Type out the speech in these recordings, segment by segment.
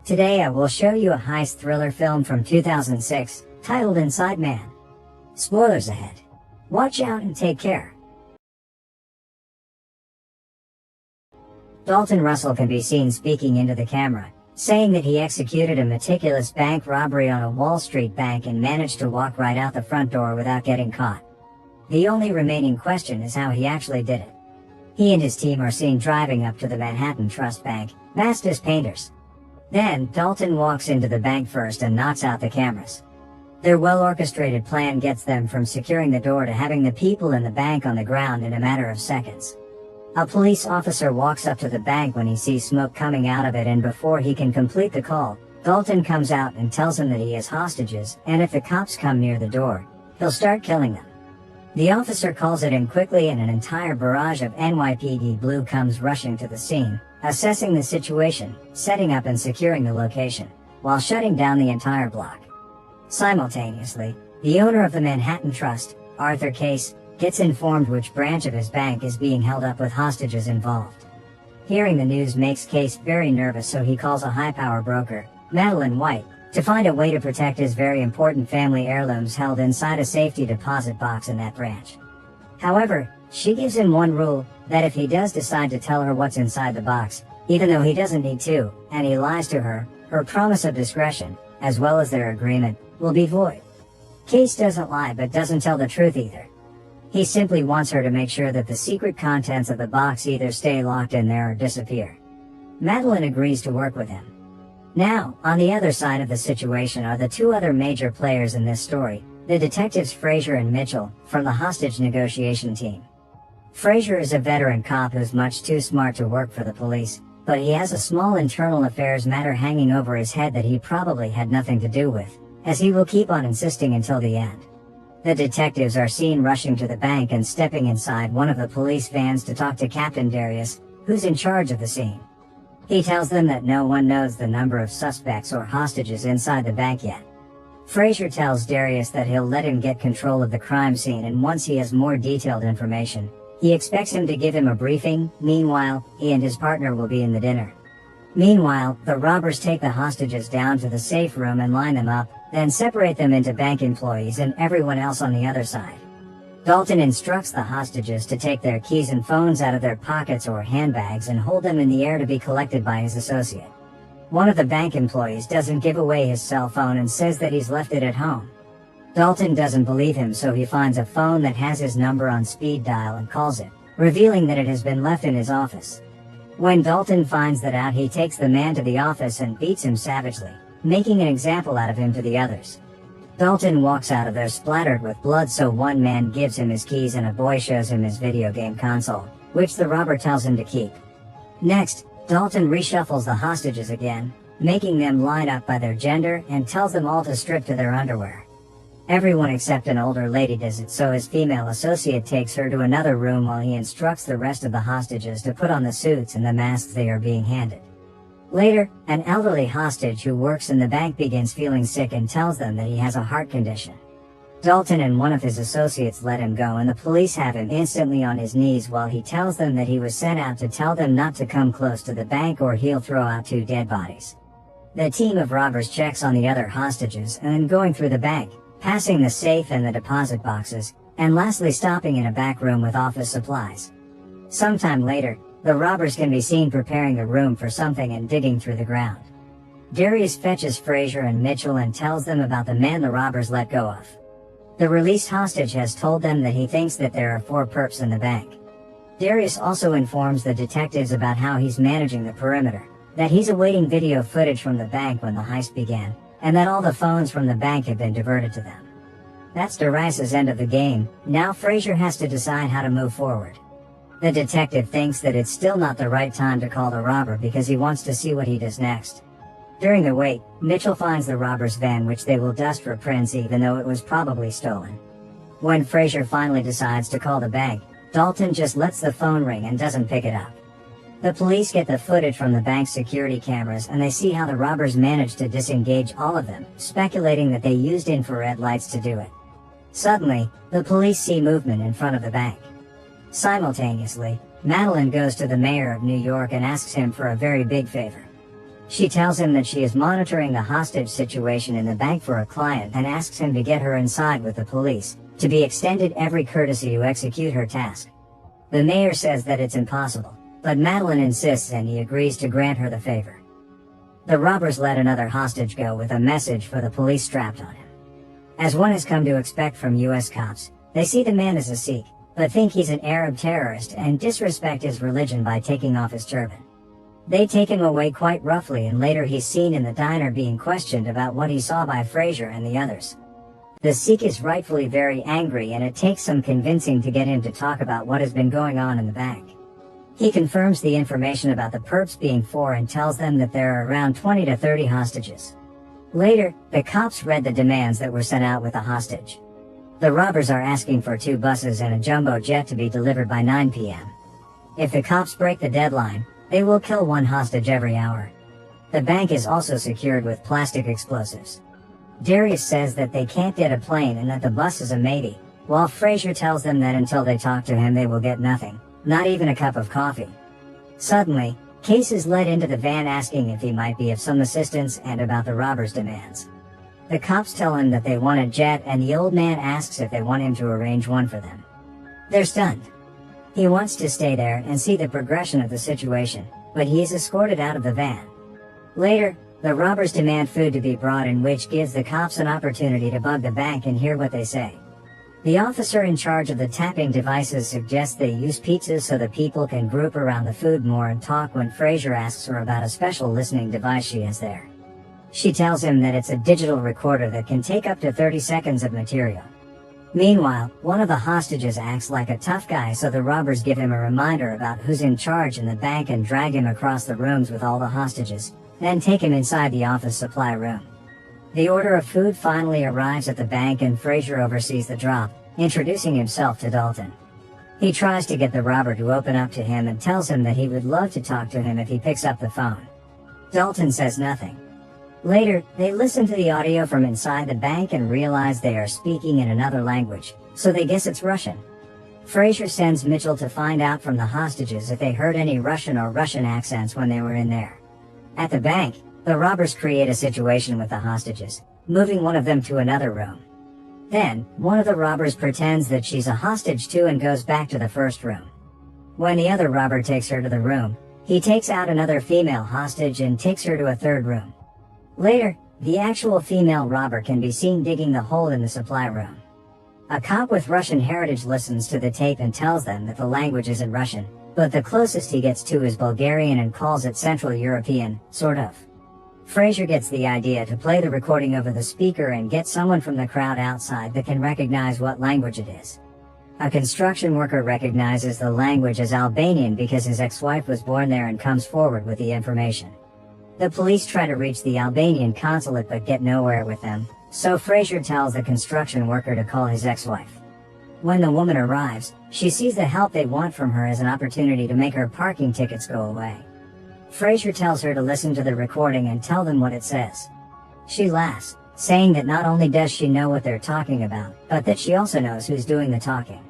Today I will show you a heist thriller film from 2006, titled Inside Man. Spoilers ahead. Watch out and take care. Dalton Russell can be seen speaking into the camera, saying that he executed a meticulous bank robbery on a Wall Street bank and managed to walk right out the front door without getting caught. The only remaining question is how he actually did it. He and his team are seen driving up to the Manhattan Trust Bank, masked as painters. Then, Dalton walks into the bank first and knocks out the cameras. Their well-orchestrated plan gets them from securing the door to having the people in the bank on the ground in a matter of seconds. A police officer walks up to the bank when he sees smoke coming out of it, and before he can complete the call, Dalton comes out and tells him that he has hostages, and if the cops come near the door, he'll start killing them. The officer calls it in quickly, and an entire barrage of NYPD Blue comes rushing to the scene, assessing the situation, setting up and securing the location, while shutting down the entire block. Simultaneously, the owner of the Manhattan Trust, Arthur Case, gets informed which branch of his bank is being held up with hostages involved. Hearing the news makes Case very nervous, so he calls a high-power broker, Madeline White, to find a way to protect his very important family heirlooms held inside a safety deposit box in that branch. However, she gives him one rule, that if he does decide to tell her what's inside the box, even though he doesn't need to, and he lies to her, her promise of discretion, as well as their agreement, will be void. Case doesn't lie but doesn't tell the truth either. He simply wants her to make sure that the secret contents of the box either stay locked in there or disappear. Madeline agrees to work with him. Now, on the other side of the situation are the two other major players in this story, the detectives Frazier and Mitchell, from the hostage negotiation team. Frazier is a veteran cop who's much too smart to work for the police, but he has a small internal affairs matter hanging over his head that he probably had nothing to do with, as he will keep on insisting until the end. The detectives are seen rushing to the bank and stepping inside one of the police vans to talk to Captain Darius, who's in charge of the scene. He tells them that no one knows the number of suspects or hostages inside the bank yet. Frazier tells Darius that he'll let him get control of the crime scene, and once he has more detailed information, he expects him to give him a briefing. Meanwhile, he and his partner will be in the dinner. Meanwhile, the robbers take the hostages down to the safe room and line them up, then separate them into bank employees and everyone else on the other side. Dalton instructs the hostages to take their keys and phones out of their pockets or handbags and hold them in the air to be collected by his associate. One of the bank employees doesn't give away his cell phone and says that he's left it at home. Dalton doesn't believe him, so he finds a phone that has his number on speed dial and calls it, revealing that it has been left in his office. When Dalton finds that out, he takes the man to the office and beats him savagely, making an example out of him to the others. Dalton walks out of there splattered with blood, so one man gives him his keys and a boy shows him his video game console, which the robber tells him to keep. Next, Dalton reshuffles the hostages again, making them line up by their gender, and tells them all to strip to their underwear. Everyone except an older lady does it, so his female associate takes her to another room while he instructs the rest of the hostages to put on the suits and the masks they are being handed. Later, an elderly hostage who works in the bank begins feeling sick and tells them that he has a heart condition. Dalton and one of his associates let him go, and the police have him instantly on his knees while he tells them that he was sent out to tell them not to come close to the bank or he'll throw out 2 dead bodies. The team of robbers checks on the other hostages and then going through the bank, passing the safe and the deposit boxes, and lastly stopping in a back room with office supplies. Sometime later, the robbers can be seen preparing the room for something and digging through the ground. Darius fetches Frazier and Mitchell and tells them about the man the robbers let go of. The released hostage has told them that he thinks that there are 4 perps in the bank. Darius also informs the detectives about how he's managing the perimeter, that he's awaiting video footage from the bank when the heist began, and that all the phones from the bank have been diverted to them. That's Darius's end of the game. Now Frazier has to decide how to move forward. The detective thinks that it's still not the right time to call the robber because he wants to see what he does next. During the wait, Mitchell finds the robber's van, which they will dust for prints even though it was probably stolen. When Frazier finally decides to call the bank, Dalton just lets the phone ring and doesn't pick it up. The police get the footage from the bank's security cameras and they see how the robbers managed to disengage all of them, speculating that they used infrared lights to do it. Suddenly, the police see movement in front of the bank. Simultaneously, Madeline goes to the mayor of New York and asks him for a very big favor. She tells him that she is monitoring the hostage situation in the bank for a client and asks him to get her inside with the police, to be extended every courtesy to execute her task. The mayor says that it's impossible, but Madeline insists and he agrees to grant her the favor. The robbers let another hostage go with a message for the police strapped on him. As one has come to expect from US cops, they see the man as a Sikh, but think he's an Arab terrorist and disrespect his religion by taking off his turban. They take him away quite roughly, and later he's seen in the diner being questioned about what he saw by Frazier and the others. The Sikh is rightfully very angry, and it takes some convincing to get him to talk about what has been going on in the bank. He confirms the information about the perps being 4 and tells them that there are around 20 to 30 hostages. Later, the cops read the demands that were sent out with the hostage. The robbers are asking for 2 buses and a jumbo jet to be delivered by 9 p.m. If the cops break the deadline, they will kill 1 hostage every hour. The bank is also secured with plastic explosives. Darius says that they can't get a plane and that the bus is a maybe, while Frazier tells them that until they talk to him they will get nothing, not even a cup of coffee. Suddenly, Case is led into the van asking if he might be of some assistance and about the robbers' demands. The cops tell him that they want a jet, and the old man asks if they want him to arrange one for them. They're stunned. He wants to stay there and see the progression of the situation, but he is escorted out of the van. Later, the robbers demand food to be brought in, which gives the cops an opportunity to bug the bank and hear what they say. The officer in charge of the tapping devices suggests they use pizzas so the people can group around the food more and talk when Frazier asks her about a special listening device she has there. She tells him that it's a digital recorder that can take up to 30 seconds of material. Meanwhile, one of the hostages acts like a tough guy, so the robbers give him a reminder about who's in charge in the bank and drag him across the rooms with all the hostages, then take him inside the office supply room. The order of food finally arrives at the bank and Frazier oversees the drop, introducing himself to Dalton. He tries to get the robber to open up to him and tells him that he would love to talk to him if he picks up the phone. Dalton says nothing. Later, they listen to the audio from inside the bank and realize they are speaking in another language, so they guess it's Russian. Frazier sends Mitchell to find out from the hostages if they heard any Russian or Russian accents when they were in there. At the bank, the robbers create a situation with the hostages, moving one of them to another room. Then, one of the robbers pretends that she's a hostage too and goes back to the first room. When the other robber takes her to the room, he takes out another female hostage and takes her to a third room. Later, the actual female robber can be seen digging the hole in the supply room. A cop with Russian heritage listens to the tape and tells them that the language isn't Russian, but the closest he gets to is Bulgarian and calls it Central European, sort of. Frazier gets the idea to play the recording over the speaker and get someone from the crowd outside that can recognize what language it is. A construction worker recognizes the language as Albanian because his ex-wife was born there and comes forward with the information. The police try to reach the Albanian consulate but get nowhere with them, so Frazier tells the construction worker to call his ex-wife. When the woman arrives, she sees the help they want from her as an opportunity to make her parking tickets go away. Frazier tells her to listen to the recording and tell them what it says. She laughs, saying that not only does she know what they're talking about, but that she also knows who's doing the talking.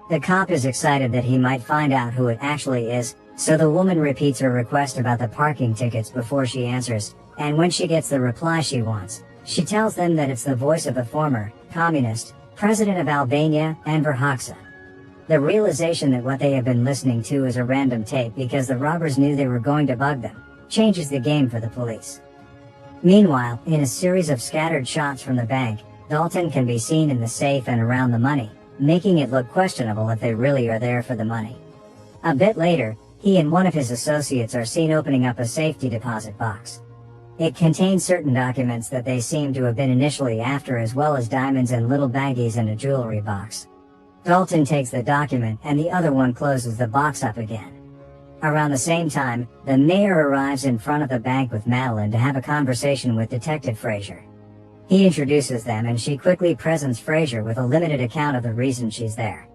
The cop is excited that he might find out who it actually is, so the woman repeats her request about the parking tickets before she answers, and when she gets the reply she wants, she tells them that it's the voice of the former communist president of Albania, Enver Hoxha. The realization that what they have been listening to is a random tape because the robbers knew they were going to bug them, changes the game for the police. Meanwhile, in a series of scattered shots from the bank, Dalton can be seen in the safe and around the money, making it look questionable if they really are there for the money. A bit later, he and one of his associates are seen opening up a safety deposit box. It contains certain documents that they seem to have been initially after, as well as diamonds and little baggies and a jewelry box. Dalton takes the document and the other one closes the box up again. Around the same time, the mayor arrives in front of the bank with Madeline to have a conversation with Detective Frazier. He introduces them and she quickly presents Frazier with a limited account of the reason she's there.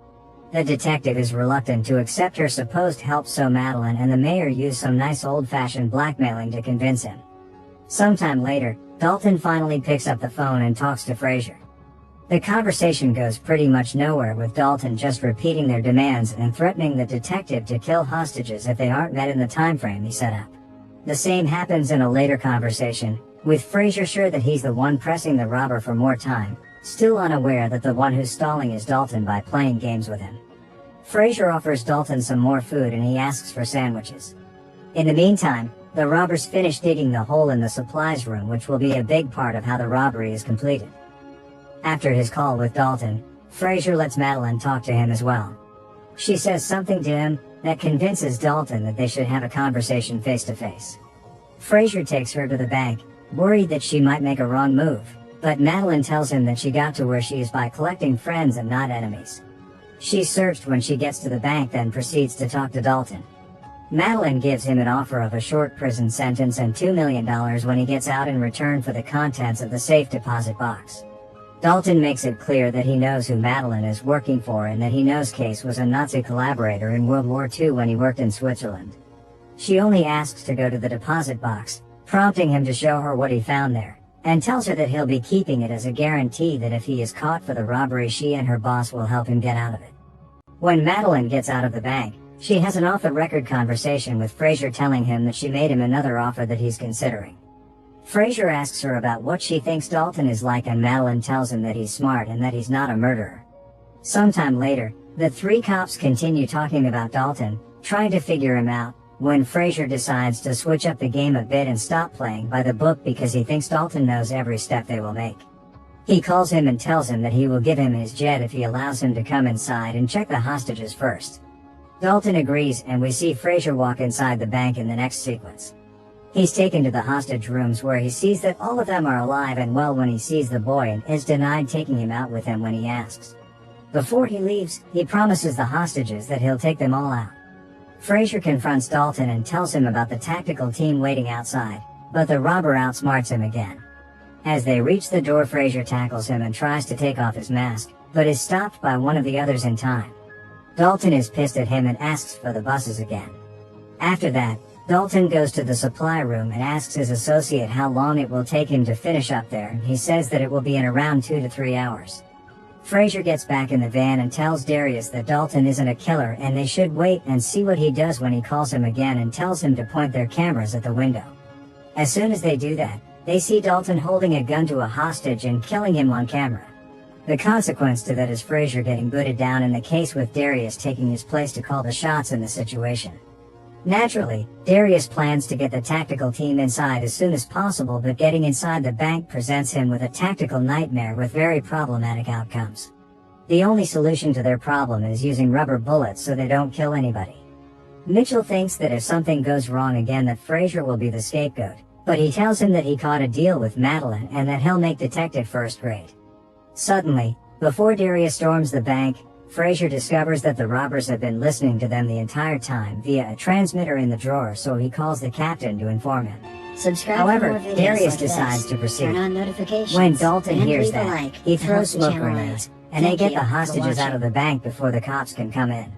The detective is reluctant to accept her supposed help, so Madeline and the mayor use some nice old-fashioned blackmailing to convince him. Sometime later, Dalton finally picks up the phone and talks to Frazier. The conversation goes pretty much nowhere, with Dalton just repeating their demands and threatening the detective to kill hostages if they aren't met in the time frame he set up. The same happens in a later conversation, with Frazier sure that he's the one pressing the robber for more time, still unaware that the one who's stalling is Dalton by playing games with him. Frazier offers Dalton some more food and he asks for sandwiches. In the meantime, the robbers finish digging the hole in the supplies room, which will be a big part of how the robbery is completed. After his call with Dalton, Frazier lets Madeline talk to him as well. She says something to him that convinces Dalton that they should have a conversation face to face. Frazier takes her to the bank, worried that she might make a wrong move, but Madeline tells him that she got to where she is by collecting friends and not enemies. She's searched when she gets to the bank, then proceeds to talk to Dalton. Madeline gives him an offer of a short prison sentence and $2 million when he gets out in return for the contents of the safe deposit box. Dalton makes it clear that he knows who Madeline is working for and that he knows Case was a Nazi collaborator in World War II when he worked in Switzerland. She only asks to go to the deposit box, prompting him to show her what he found there, and tells her that he'll be keeping it as a guarantee that if he is caught for the robbery, she and her boss will help him get out of it. When Madeline gets out of the bank, she has an off-the-record conversation with Frazier telling him that she made him another offer that he's considering. Frazier asks her about what she thinks Dalton is like and Madeline tells him that he's smart and that he's not a murderer. Sometime later, the three cops continue talking about Dalton, trying to figure him out, when Frazier decides to switch up the game a bit and stop playing by the book because he thinks Dalton knows every step they will make. He calls him and tells him that he will give him his jet if he allows him to come inside and check the hostages first. Dalton agrees and we see Frazier walk inside the bank in the next sequence. He's taken to the hostage rooms where he sees that all of them are alive and well when he sees the boy and is denied taking him out with him when he asks. Before he leaves, he promises the hostages that he'll take them all out. Frazier confronts Dalton and tells him about the tactical team waiting outside, but the robber outsmarts him again. As they reach the door, Frazier tackles him and tries to take off his mask, but is stopped by one of the others in time. Dalton is pissed at him and asks for the buses again. After that, Dalton goes to the supply room and asks his associate how long it will take him to finish up there. He says that it will be in around 2 to 3 hours. Frazier gets back in the van and tells Darius that Dalton isn't a killer and they should wait and see what he does when he calls him again and tells him to point their cameras at the window. As soon as they do that, they see Dalton holding a gun to a hostage and killing him on camera. The consequence to that is Frazier getting booted down in the case, with Darius taking his place to call the shots in the situation. Naturally, Darius plans to get the tactical team inside as soon as possible, but getting inside the bank presents him with a tactical nightmare with very problematic outcomes. The only solution to their problem is using rubber bullets so they don't kill anybody. Mitchell thinks that if something goes wrong again that Frazier will be the scapegoat, but he tells him that he caught a deal with Madeline and that he'll make detective first grade. Suddenly, before Darius storms the bank, Frazier discovers that the robbers have been listening to them the entire time via a transmitter in the drawer, so he calls the captain to inform him. However, Darius decides to proceed. When Dalton hears that, he throws smoke grenades, and they get the hostages out of the bank before the cops can come in.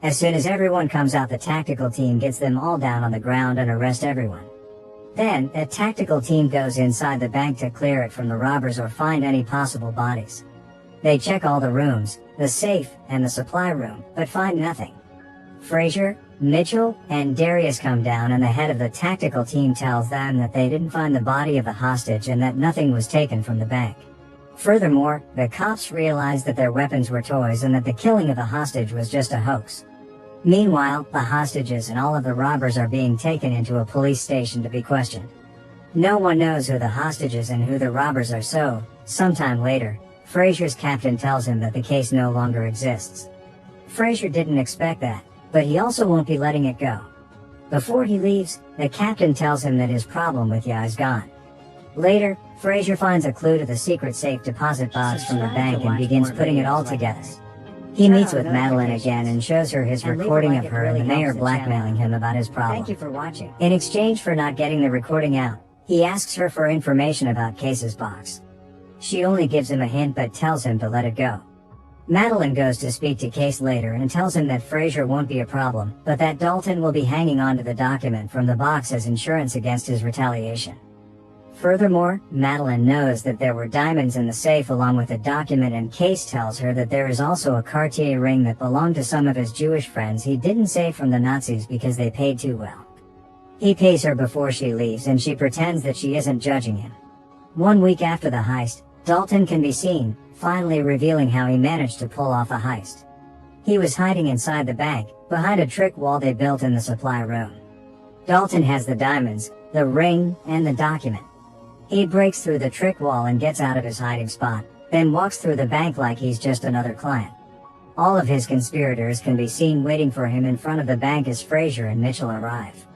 As soon as everyone comes out, the tactical team gets them all down on the ground and arrest everyone. Then, the tactical team goes inside the bank to clear it from the robbers or find any possible bodies. They check all the rooms, the safe, and the supply room, but find nothing. Frazier, Mitchell, and Darius come down and the head of the tactical team tells them that they didn't find the body of the hostage and that nothing was taken from the bank. Furthermore, the cops realize that their weapons were toys and that the killing of the hostage was just a hoax. Meanwhile, the hostages and all of the robbers are being taken into a police station to be questioned. No one knows who the hostages and who the robbers are, so, sometime later, Frazier's captain tells him that the case no longer exists. Frazier didn't expect that, but he also won't be letting it go. Before he leaves, the captain tells him that his problem with Ya is gone. Later, Frazier finds a clue to the secret safe deposit box from the bank and begins putting it all together. He meets with Madeline again and shows her his recording of her and the mayor blackmailing him about his problem. Thank you for watching. In exchange for not getting the recording out, he asks her for information about Case's box. She only gives him a hint but tells him to let it go. Madeline goes to speak to Case later and tells him that Frazier won't be a problem, but that Dalton will be hanging on to the document from the box as insurance against his retaliation. Furthermore, Madeline knows that there were diamonds in the safe along with the document, and Case tells her that there is also a Cartier ring that belonged to some of his Jewish friends he didn't save from the Nazis because they paid too well. He pays her before she leaves and she pretends that she isn't judging him. 1 week after the heist, Dalton can be seen, finally revealing how he managed to pull off the heist. He was hiding inside the bank, behind a trick wall they built in the supply room. Dalton has the diamonds, the ring, and the document. He breaks through the trick wall and gets out of his hiding spot, then walks through the bank like he's just another client. All of his conspirators can be seen waiting for him in front of the bank as Frazier and Mitchell arrive.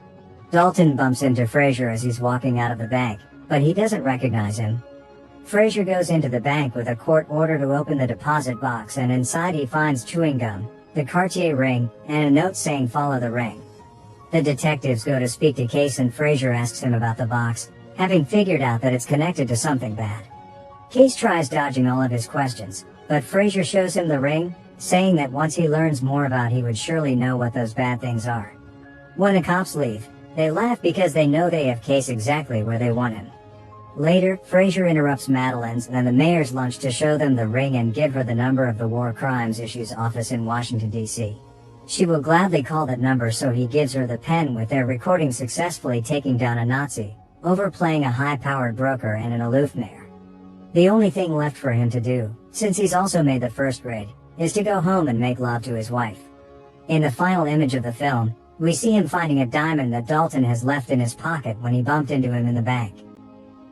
Dalton bumps into Frazier as he's walking out of the bank, but he doesn't recognize him. Frazier goes into the bank with a court order to open the deposit box, and inside he finds chewing gum, the Cartier ring, and a note saying "Follow the ring." The detectives go to speak to Case and Frazier asks him about the box, having figured out that it's connected to something bad. Case tries dodging all of his questions, but Frazier shows him the ring, saying that once he learns more about he would surely know what those bad things are. When the cops leave, they laugh because they know they have Case exactly where they want him. Later, Frazier interrupts Madeline's and the mayor's lunch to show them the ring and give her the number of the War Crimes Issues office in Washington, D.C. She will gladly call that number, so he gives her the pen with their recording successfully taking down a Nazi, overplaying a high-powered broker and an aloof mayor. The only thing left for him to do, since he's also made the first raid, is to go home and make love to his wife. In the final image of the film, we see him finding a diamond that Dalton has left in his pocket when he bumped into him in the bank.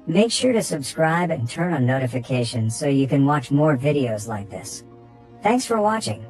Make sure to subscribe and turn on notifications so you can watch more videos like this. Thanks for watching.